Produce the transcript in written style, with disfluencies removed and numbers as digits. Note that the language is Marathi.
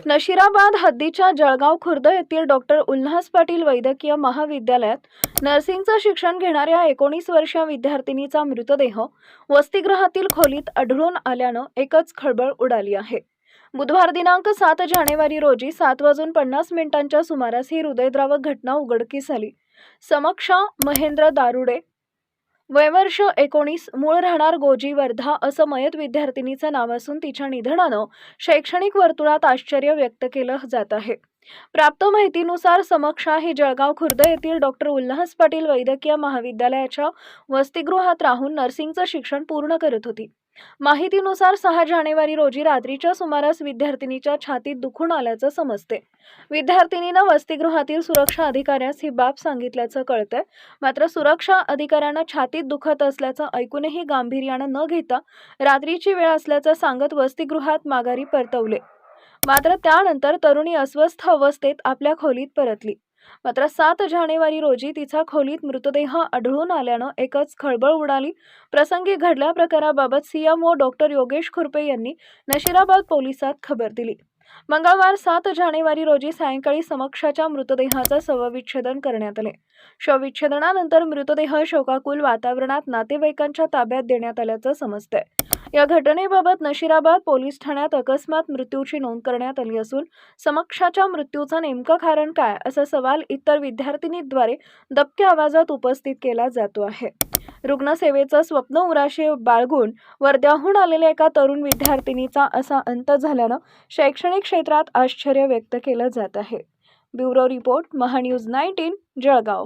नशिराबाद हद्दीच्या जळगाव खुर्द येथील डॉक्टर उल्हास पाटील वैद्यकीय महाविद्यालयात नर्सिंगचं शिक्षण घेणाऱ्या 19 वर्षीय विद्यार्थिनीचा मृतदेह वसतिगृहातील खोलीत आढळून आल्यानं एकच खळबळ उडाली आहे। बुधवार दिनांक 7 जानेवारी रोजी 7:50 सुमारास ही हृदयद्रावक घटना उघडकीस आली। समक्षा महेंद्र दारुडे, वय वर्ष 19, मूळ राहणार गोजी वर्धा असं मयत विद्यार्थिनीचं नाव असून तिच्या निधनानं शैक्षणिक वर्तुळात आश्चर्य व्यक्त केलं जात आहे। प्राप्त माहितीनुसार समक्षा ही जळगाव खुर्द येथील डॉक्टर उल्हास पाटील वैद्यकीय महाविद्यालयाच्या वसतिगृहात राहून नर्सिंगचं शिक्षण पूर्ण करत होती। माहितीनुसार 6 जानेवारी रोजी रात्रीच्या सुमारास विद्यार्थिनीच्या छातीत दुखून आल्याचं समजते। विद्यार्थिनीनं वसतिगृहातील सुरक्षा अधिकाऱ्यास ही बाब सांगितल्याचं कळतंय। मात्र सुरक्षा अधिकाऱ्यांना छातीत दुखत असल्याचं ऐकूनही गांभीर्यानं न घेता रात्रीची वेळ असल्याचं सांगत वसतिगृहात माघारी परतवले। मात्र त्यानंतर तरुणी अस्वस्थ अवस्थेत आपल्या खोलीत परतली। मात्र 7 जानेवारी रोजी तिचा खोलीत मृतदेह आढळून आल्यानं एकच खळबळ उडाली। प्रसंगी घडल्या प्रकाराबाबत सीएमओ डॉक्टर योगेश खुरपे यांनी नशिराबाद पोलिसात खबर दिली। मंगळवार 7 जानेवारी रोजी सायंकाळी समक्षाच्या मृतदेहाचं शवविच्छेदन करण्यात आले। शवविच्छेदनानंतर मृतदेह शोकाकुल वातावरणात नातेवाईकांच्या ताब्यात देण्यात आल्याचं समजतंय। या घटनेबाबत नशिराबाद पोलीस ठाण्यात अकस्मात मृत्यूची नोंद करण्यात आली असून समक्षाच्या मृत्यूचं नेमकं कारण काय असा सवाल इतर विद्यार्थिनीद्वारे दबक्या आवाजात उपस्थित केला जातो आहे। रुग्णसेवेचं स्वप्न उराशी बाळगून वर्ध्याहून आलेल्या एका तरुण विद्यार्थिनीचा असा अंत झाल्यानं शैक्षणिक क्षेत्रात आश्चर्य व्यक्त केलं जात आहे। Bureau report, Mahanews 19, Jalgaon.